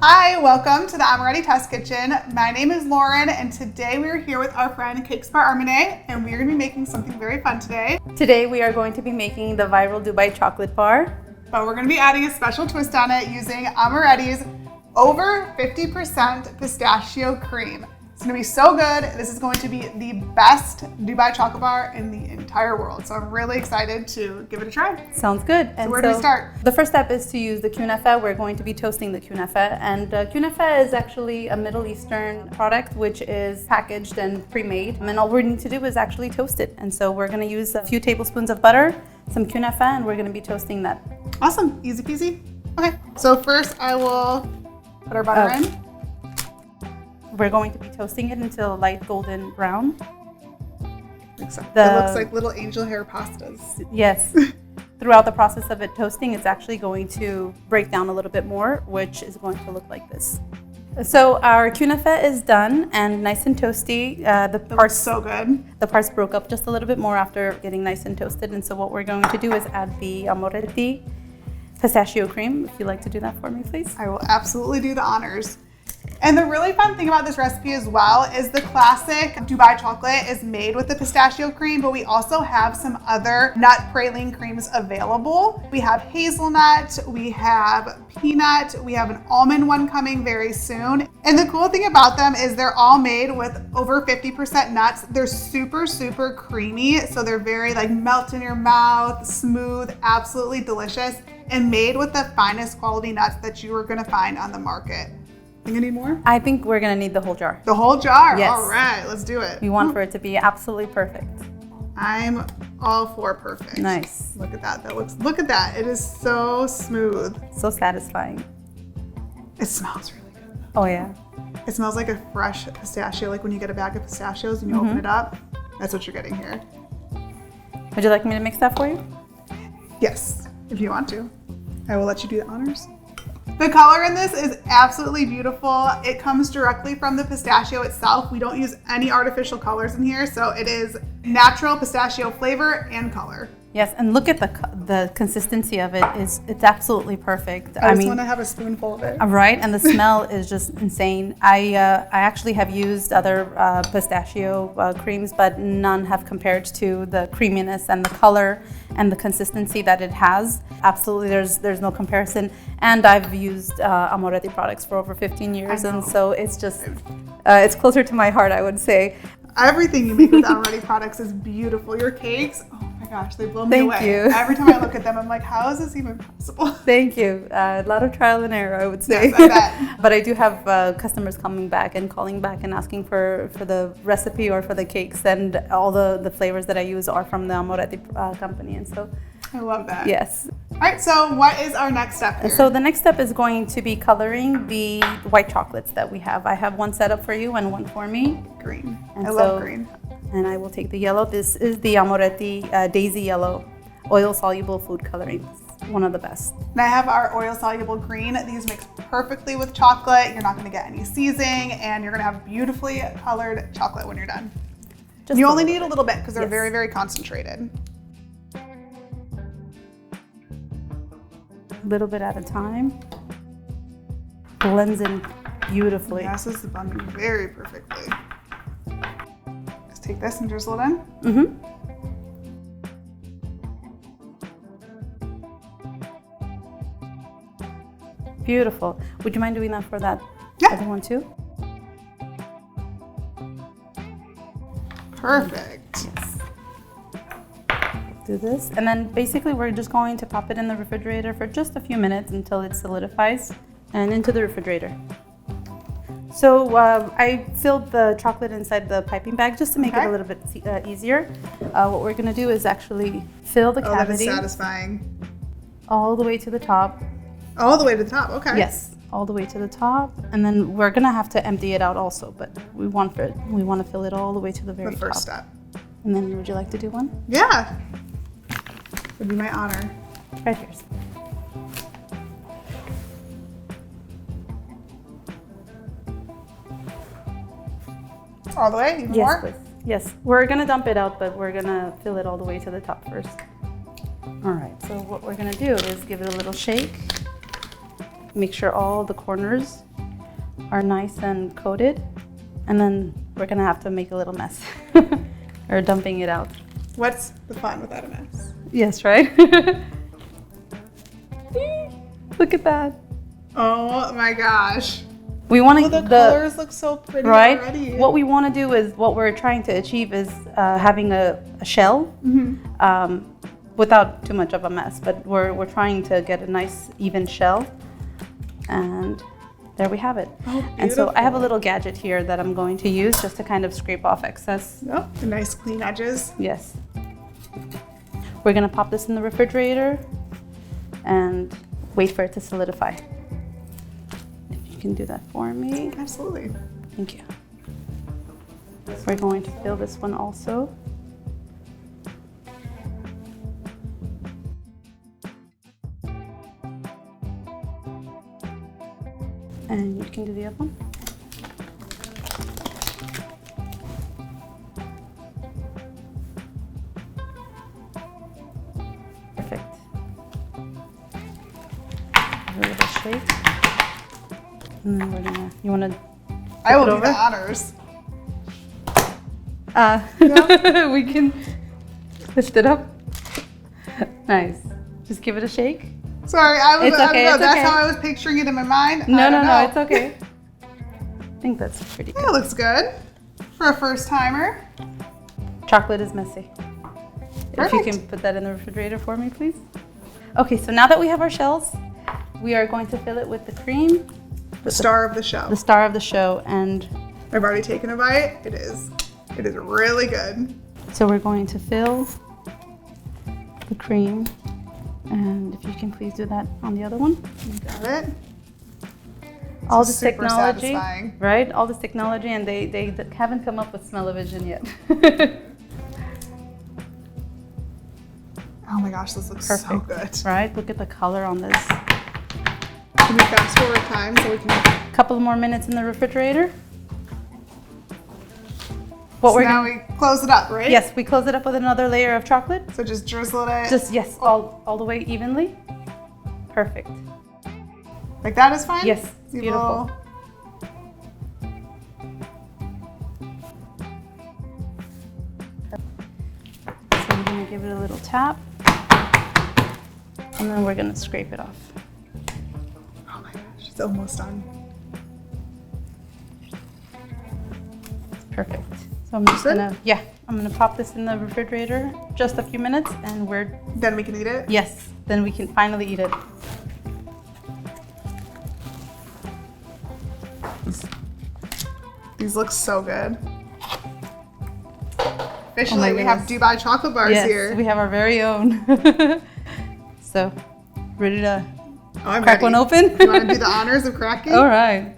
Hi, welcome to the Amoretti Test Kitchen. My name is Lauren, and today we are here with our friend Cakes by Armine, and we are going to be making something very fun today. Today we are going to be making the viral Dubai chocolate bar. But we're going to be adding a special twist on it using Amoretti's over 50% pistachio cream. It's going to be so good. This is going to be the best Dubai chocolate bar in the entire world. So I'm really excited to give it a try. Sounds good. So where do we start? The first step is to use the kunafa. We're going to be toasting the kunafa. And kunafa is actually a Middle Eastern product which is packaged and pre-made. And all we need to do is actually toast it. And so we're going to use a few tablespoons of butter, some kunafa, and we're going to be toasting that. Awesome. Easy peasy. Okay. So first I will put our butter in. We're going to be toasting it until light golden brown. It looks like little angel hair pastas. Yes. Throughout the process of it toasting, it's actually going to break down a little bit more, which is going to look like this. So our kunafa is done and nice and toasty. The parts so good. The parts broke up just a little bit more after getting nice and toasted. And so what we're going to do is add the Amoretti pistachio cream. If you'd like to do that for me, please. I will absolutely do the honors. And the really fun thing about this recipe as well is the classic Dubai chocolate is made with the pistachio cream, but we also have some other nut praline creams available. We have hazelnut, we have peanut, we have an almond one coming very soon. And the cool thing about them is they're all made with over 50% nuts. They're super, super creamy. So they're very like melt in your mouth, smooth, absolutely delicious, and made with the finest quality nuts that you are gonna find on the market. Think you need more? I think we're gonna need the whole jar. The whole jar? Yes. All right, let's do it. We want for it to be absolutely perfect. I'm all for perfect. Nice. Look at that. Look at that. It is so smooth. So satisfying. It smells really good. Oh yeah. It smells like a fresh pistachio, like when you get a bag of pistachios and you open it up. That's what you're getting here. Would you like me to mix that for you? Yes, if you want to. I will let you do the honors. The color in this is absolutely beautiful. It comes directly from the pistachio itself. We don't use any artificial colors in here, so it is natural pistachio flavor and color. Yes, and look at the consistency of it. It's absolutely perfect. I just want to have a spoonful of it. Right, and the smell is just insane. I actually have used other pistachio creams, but none have compared to the creaminess and the color and the consistency that it has. Absolutely, there's no comparison. And I've used Amoretti products for over 15 years, and so it's just it's closer to my heart, I would say. Everything you make with Amoretti products is beautiful. Your cakes, oh my gosh, they blow me away. Thank you. Every time I look at them, I'm like, how is this even possible? Thank you. A lot of trial and error, I would say. Yes, I bet. But I do have customers coming back and calling back and asking for the recipe or for the cakes, and all the flavors that I use are from the Amoretti company, and so. I love that. Yes. All right, so what is our next step here? So the next step is going to be coloring the white chocolates that we have. I have one set up for you and one for me. Green. And I love green. And I will take the yellow. This is the Amoretti Daisy Yellow Oil Soluble Food Colorings. One of the best. And I have our oil soluble green. These mix perfectly with chocolate. You're not going to get any seizing, and you're going to have beautifully colored chocolate when you're done. You only need a little bit because they're very, very concentrated. A little bit at a time. Blends in beautifully. Yes, this is blending very perfectly. Just take this and drizzle it in. Mm-hmm. Beautiful. Would you mind doing that for that other one too? Perfect. Yes. Do this, and then basically we're just going to pop it in the refrigerator for just a few minutes until it solidifies, and into the refrigerator. So I filled the chocolate inside the piping bag just to make it a little bit easier. What we're going to do is actually fill the cavity. That is satisfying. All the way to the top. All the way to the top, okay. Yes, all the way to the top, and then we're going to have to empty it out also, but we want to fill it all the way to the very top. The first step. And then would you like to do one? Yeah. Would be my honor. Right here. All the way? Even more? Please. Yes, we're gonna dump it out, but we're gonna fill it all the way to the top first. All right, so what we're gonna do is give it a little shake. Make sure all the corners are nice and coated. And then we're gonna have to make a little mess or dumping it out. What's the fun without a mess? Yes, right? Look at that. Oh my gosh. We want to the colors look so pretty already. What we want to do is, what we're trying to achieve is having a shell without too much of a mess. But we're trying to get a nice even shell, and there we have it. Oh, and so I have a little gadget here that I'm going to use just to kind of scrape off excess. Oh, the nice clean edges. Yes. We're gonna pop this in the refrigerator and wait for it to solidify. If you can do that for me. Absolutely. Thank you. We're going to fill this one also. And you can do the other one. Perfect. Give it a little shake. And then we're gonna, you wanna I will it do over? the honors. We can lift it up. Nice. Just give it a shake. Sorry, It's okay, it's that's okay. how I was picturing it in my mind. No, it's okay. I think that's pretty good. That looks good for a first timer. Chocolate is messy. If you Perfect. can put that in the refrigerator for me, please. Okay, so now that we have our shells, we are going to fill it with the cream. The star of the show. The star of the show, and I've already taken a bite. It is really good. so we're going to fill the cream. And if you can please do that on the other one. You got it. All this super technology, satisfying. right? All this technology, and they haven't come up with smell-o-vision yet. Oh my gosh, this looks so good. Right? Look at the color on this. Can we fast forward time so we can? Couple more minutes in the refrigerator. So now we close it up, right? Yes, we close it up with another layer of chocolate. So just drizzle it. Just, yes, all the way evenly. Perfect. Like that is fine? Yes, See, beautiful. So we're gonna give it a little tap. And then we're gonna scrape it off. Oh my gosh, it's almost done. Perfect. So I'm just Good? I'm gonna pop this in the refrigerator just a few minutes, and Then we can eat it? yes, then we can finally eat it. These look so good. Oh Officially, my we have goodness. Dubai chocolate bars Yes, here. we have our very own. So, ready to Oh, I'm crack ready. one open? You want to do the honors of cracking? All right.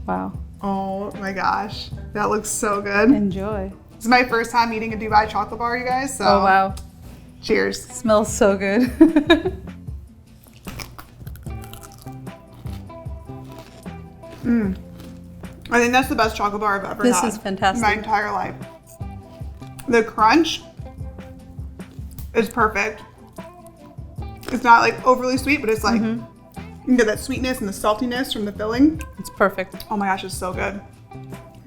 Wow. Oh my gosh, that looks so good. Enjoy. This is my first time eating a Dubai chocolate bar, you guys. So Oh wow. cheers. Smells so good. I think that's the best chocolate bar I've ever had. This is fantastic. In my entire life. The crunch is perfect. It's not like overly sweet, but it's like you can get that sweetness and the saltiness from the filling. It's perfect. Oh my gosh, it's so good.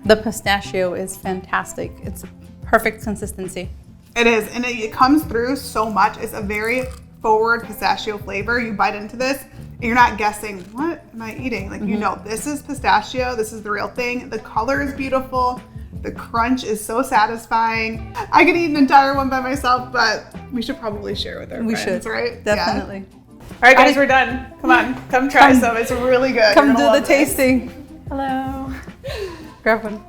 The pistachio is fantastic. It's perfect consistency. It is, and it comes through so much. It's a very forward pistachio flavor. You bite into this, and you're not guessing, what am I eating? Like, you know, this is pistachio. This is the real thing. The color is beautiful. The crunch is so satisfying. I could eat an entire one by myself, but we should probably share with our friends, right? Definitely. Yeah. All right, guys, we're done. Come on, come try some. It's really good. Come You're do gonna the love this. tasting. Hello. Grab one.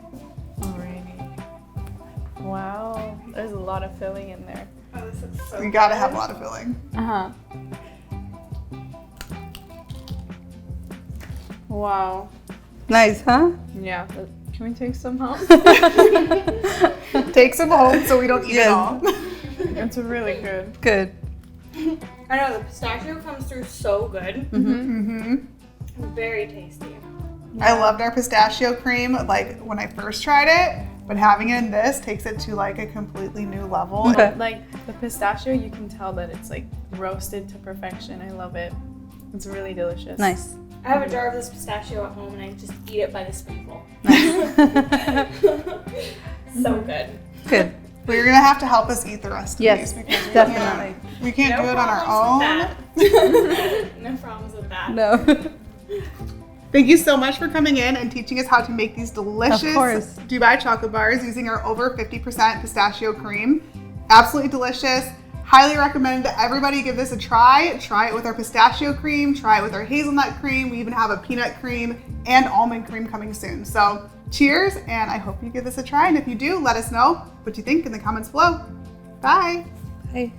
Alrighty. Wow, there's a lot of filling in there. Oh, this is so you gotta have a lot of filling. Uh-huh. Wow. Nice, huh? Yeah, but can we take some home? Take some home so we don't eat it Yes. all. It's really good. Good. I know the pistachio comes through so good. Very tasty. I loved our pistachio cream like when I first tried it, but having it in this takes it to like a completely new level. Okay. Like the pistachio, you can tell that it's like roasted to perfection. I love it. It's really delicious. Nice. I have a jar of this pistachio at home and I just eat it by the spoonful. So good. Good. Well, you're gonna have to help us eat the rest of Yes, these because definitely. we can't do it on our problems own. with that. No problems with that. No. Thank you so much for coming in and teaching us how to make these delicious Of course. Dubai chocolate bars using our over 50% pistachio cream. Absolutely delicious. Highly recommend that everybody give this a try. Try it with our pistachio cream, try it with our hazelnut cream. We even have a peanut cream and almond cream coming soon. So cheers, and I hope you give this a try. And if you do, let us know what you think in the comments below. Bye. Bye.